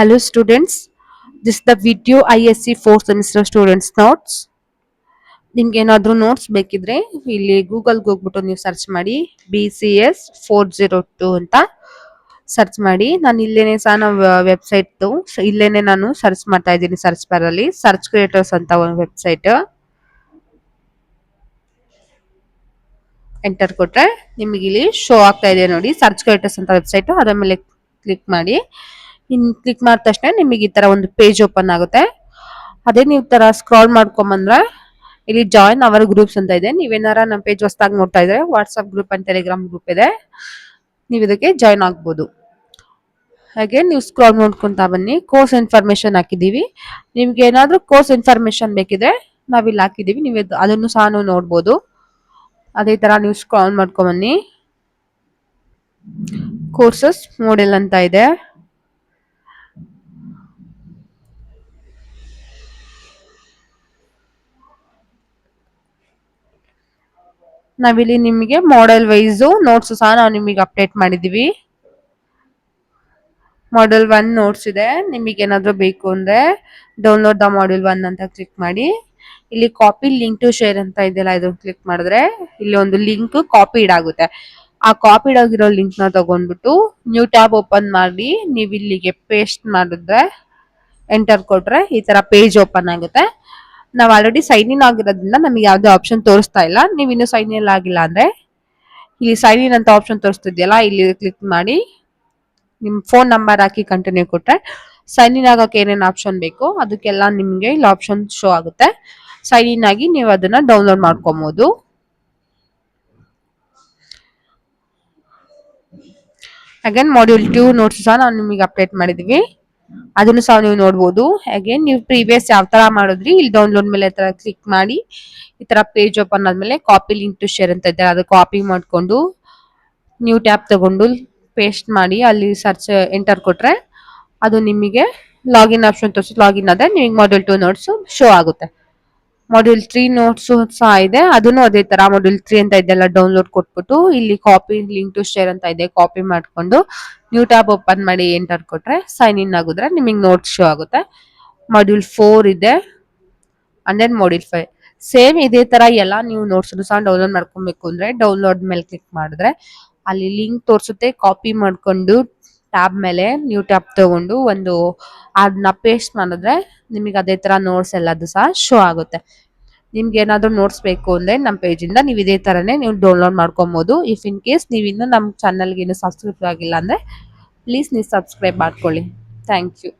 Hello students, this is the video ISC 4th semester students notes. ನಿಮ್ಗೆ ಏನಾದರೂ notes ಬೇಕಿದ್ರೆ ಇಲ್ಲಿ ಗೂಗಲ್ಗೆ ಹೋಗ್ಬಿಟ್ಟು ನೀವು ಸರ್ಚ್ ಮಾಡಿ BCS 402 ಅಂತ ಸರ್ಚ್ ಮಾಡಿ. ನಾನು ಇಲ್ಲೇನೆ ಸಹ ನಮ್ಮ ವೆಬ್ಸೈಟ್ ಇಲ್ಲೇನೆ ನಾನು ಸರ್ಚ್ ಮಾಡ್ತಾ ಇದ್ದೀನಿ. ಸರ್ಚ್ ಬಾರ್ ಅಲ್ಲಿ ಸರ್ಚ್ ಕ್ರಿಯೇಟರ್ಸ್ ಅಂತ ಒಂದು ವೆಬ್ಸೈಟ್ ಎಂಟರ್ ಕೊಟ್ರೆ ನಿಮಗೆ ಇಲ್ಲಿ ಶೋ ಆಗ್ತಾ ಇದೆ ನೋಡಿ, ಸರ್ಚ್ ಕ್ರಿಯೇಟರ್ಸ್ ಅಂತ ವೆಬ್ಸೈಟ್. ಅದರ ಮೇಲೆ ಕ್ಲಿಕ್ ಮಾಡಿ. ಕ್ಲಿಕ್ ಮಾಡಿದ ತಕ್ಷಣ ನಿಮಗೆ ಈ ತರ ಒಂದು ಪೇಜ್ ಓಪನ್ ಆಗುತ್ತೆ. ಅದೇ ನೀವು ತರ ಸ್ಕ್ರಾಲ್ ಮಾಡ್ಕೊಂಬಂದ್ರೆ ಇಲ್ಲಿ ಜಾಯಿನ್ ಅವರ್ ಗ್ರೂಪ್ಸ್ ಅಂತ ಇದೆ. ನೀವೇನಾರ ನಮ್ಮ ಪೇಜ್ ಹೊಸದಾಗಿ ನೋಡ್ತಾ ಇದ್ರೆ WhatsApp group and Telegram group ಇದೆ, ನೀವು ಇದಕ್ಕೆ ಜಾಯಿನ್ ಆಗ್ಬೋದು. ಹಾಗೆ ನೀವು ಸ್ಕ್ರಾಲ್ ನೋಡ್ಕೊಂತ ಬನ್ನಿ. ಕೋರ್ಸ್ ಇನ್ಫಾರ್ಮೇಶನ್ ಹಾಕಿದೀವಿ. ನಿಮ್ಗೆ ಏನಾದ್ರೂ ಕೋರ್ಸ್ ಇನ್ಫಾರ್ಮೇಶನ್ ಬೇಕಿದ್ರೆ ನಾವಿಲ್ಲಿ ಹಾಕಿದೀವಿ, ನೀವು ಅದನ್ನು ಸಹ ನೀವು ನೋಡ್ಬೋದು. ಅದೇ ತರ ನೀವು ಸ್ಕ್ರಾಲ್ ಮಾಡ್ಕೊಂಬನ್ನಿ. ಕೋರ್ಸಸ್ ಮಾಡೆಲ್ ಅಂತ ಇದೆ. ನಾವಿಲ್ಲಿ ನಿಮಗೆ ಮಾಡೆಲ್ ವೈಸ್ ನೋಟ್ಸ್ ಸಹ ನಾವು ನಿಮಗೆ ಅಪ್ಡೇಟ್ ಮಾಡಿದೀವಿ. ಮಾಡೆಲ್ 1 ನೋಟ್ಸ್ ಇದೆ. ನಿಮಗೆ ಏನಾದರೂ ಬೇಕು ಅಂದ್ರೆ ಡೌನ್ಲೋಡ್ ದ ಮಾಡೆಲ್ 1 ಅಂತ ಕ್ಲಿಕ್ ಮಾಡಿ. ಇಲ್ಲಿ ಕಾಪಿ ಲಿಂಕ್ ಟು ಶೇರ್ ಅಂತ ಇದೆಯಲ್ಲ, ಇದನ್ನ ಕ್ಲಿಕ್ ಮಾಡಿದ್ರೆ ಇಲ್ಲಿ ಒಂದು ಲಿಂಕ್ ಕಾಪಿಡ್ ಆಗುತ್ತೆ. ಆ ಕಾಪಿಡ್ ಆಗಿರೋ ಲಿಂಕ್ ನ ತಗೊಂಡ್ಬಿಟ್ಟು ನ್ಯೂ ಟ್ಯಾಬ್ ಓಪನ್ ಮಾಡಿ ನೀವು ಇಲ್ಲಿಗೆ ಪೇಸ್ಟ್ ಮಾಡಿದ್ರೆ ಎಂಟರ್ ಕೊಟ್ರೆ ಈ ತರ ಪೇಜ್ ಓಪನ್ ಆಗುತ್ತೆ. ನಾವು ಆಲ್ರೆಡಿ ಸೈನ್ ಇನ್ ಆಗಿರೋದ್ರಿಂದ ನಮಗೆ ಯಾವುದೇ ಆಪ್ಷನ್ ತೋರಿಸ್ತಾ ಇಲ್ಲ. ನೀವು ಇನ್ನೂ ಸೈನ್ ಇನ್ ಆಗಿಲ್ಲ ಅಂದ್ರೆ ಇಲ್ಲಿ ಸೈನ್ ಇನ್ ಅಂತ ಆಪ್ಷನ್ ತೋರಿಸ್ತಿದ್ಯಲ್ಲ, ಇಲ್ಲಿ ಕ್ಲಿಕ್ ಮಾಡಿ ನಿಮ್ ಫೋನ್ ನಂಬರ್ ಹಾಕಿ ಕಂಟಿನ್ಯೂ ಕೊಟ್ರೆ ಸೈನ್ ಇನ್ ಆಗಕ್ಕೆ ಏನೇನು ಆಪ್ಷನ್ ಬೇಕು ಅದಕ್ಕೆಲ್ಲ ನಿಮ್ಗೆ ಇಲ್ಲಿ ಆಪ್ಷನ್ ಶೋ ಆಗುತ್ತೆ. ಸೈನ್ ಇನ್ ಆಗಿ ನೀವು ಅದನ್ನ ಡೌನ್ಲೋಡ್ ಮಾಡ್ಕೊಬಹುದು. ಅಗೇನ್ ಮಾಡ್ಯೂಲ್ 2 ನೋಟ್ಸ್ ಸಹ ನಾವು ನಿಮಗೆ ಅಪ್ಡೇಟ್ ಮಾಡಿದೀವಿ, ಅದನ್ನು ಸಹ ನೀವು ನೋಡ್ಬೋದು. ಅಗೇನ್ ನೀವು ಪ್ರೀವಿಯಸ್ ಯಾವ ತರ ಮಾಡಿದ್ರಿ ಇಲ್ಲಿ ಡೌನ್ಲೋಡ್ ಮೇಲೆ ತರ ಕ್ಲಿಕ್ ಮಾಡಿ ಈ ತರ ಪೇಜ್ ಓಪನ್ ಆದ್ಮೇಲೆ ಕಾಪಿ ಲಿಂಕ್ ಟು ಶೇರ್ ಅಂತ ಇದೆ, ಅದು ಕಾಪಿ ಮಾಡ್ಕೊಂಡು ನ್ಯೂ ಟ್ಯಾಬ್ ತಗೊಂಡು ಪೇಸ್ಟ್ ಮಾಡಿ ಅಲ್ಲಿ ಸರ್ಚ್ ಎಂಟರ್ ಕೊಟ್ರೆ ಅದು ನಿಮಗೆ ಲಾಗಿನ್ ಆಪ್ಷನ್ ತೋರಿಸಿ ಲಾಗಿನ್ ಆದ್ರೆ ನಿಮಗೆ ಮಾಡ್ಯೂಲ್ 2 ನೋಟ್ಸ್ ಶೋ ಆಗುತ್ತೆ. ಮಾಡ್ಯೂಲ್ 3 ನೋಟ್ಸ್ ಸಹ ಇದೆ, ಅದನ್ನು ಅದೇ ತರ ಮಾಡ್ಯೂಲ್ 3 ಅಂತ ಇದೆಲ್ಲ ಡೌನ್ಲೋಡ್ ಕೊಟ್ಬಿಟ್ಟು ಇಲ್ಲಿ ಕಾಪಿ ಲಿಂಕ್ ಟು ಶೇರ್ ಅಂತ ಇದೆ, ಕಾಪಿ ಮಾಡ್ಕೊಂಡು ನ್ಯೂ ಟ್ಯಾಬ್ ಓಪನ್ ಮಾಡಿ ಎಂಟರ್ ಕೊಟ್ರೆ ಸೈನ್ ಇನ್ ಆಗಿದ್ರೆ ನಿಮಗೆ ನೋಟ್ಸ್ ಶೋ ಆಗುತ್ತೆ. ಮಾಡ್ಯೂಲ್ 4 ಇದೆ ಅಂಡ್ ದೆನ್ ಮಾಡ್ಯೂಲ್ 5 ಸೇಮ್ ಇದೇ ತರ ಎಲ್ಲ ನೀವು ನೋಟ್ಸ್ ಸಹ ಡೌನ್ಲೋಡ್ ಮಾಡ್ಕೊಬೇಕು ಅಂದ್ರೆ ಡೌನ್ಲೋಡ್ ಮೇಲೆ ಕ್ಲಿಕ್ ಮಾಡಿದ್ರೆ ಅಲ್ಲಿ ಲಿಂಕ್ ತೋರಿಸುತ್ತೆ. ಕಾಪಿ ಮಾಡ್ಕೊಂಡು ಟ್ಯಾಬ್ ಮೇಲೆ ನ್ಯೂ ಟ್ಯಾಬ್ ತಗೊಂಡು ಒಂದು ಅದನ್ನ ಪೇಸ್ಟ್ ಮಾಡಿದ್ರೆ ನಿಮಗೆ ಅದೇ ತರ ನೋಟ್ಸ್ ಎಲ್ಲದು ಸಹ ಶೋ ಆಗುತ್ತೆ. ನಿಮ್ಗೆ ಏನಾದ್ರು ನೋಟ್ಸ್ ಬೇಕು ಅಂದ್ರೆ ನಮ್ಮ ಪೇಜ್ ಇಂದ ನೀವು ಇದೇ ತರನೇ ನೀವು ಡೌನ್ಲೋಡ್ ಮಾಡ್ಕೊಬಹುದು. ಇಫ್ ಇನ್ ಕೇಸ್ ನೀವು ಇನ್ನೂ ನಮ್ಮ ಚಾನಲ್ಗೆ ಇನ್ನೂ ಸಬ್ಸ್ಕ್ರೈಬ್ ಆಗಿಲ್ಲ ಅಂದ್ರೆ ಪ್ಲೀಸ್ ನೀವು ಸಬ್ಸ್ಕ್ರೈಬ್ ಮಾಡ್ಕೊಳ್ಳಿ. Thank you.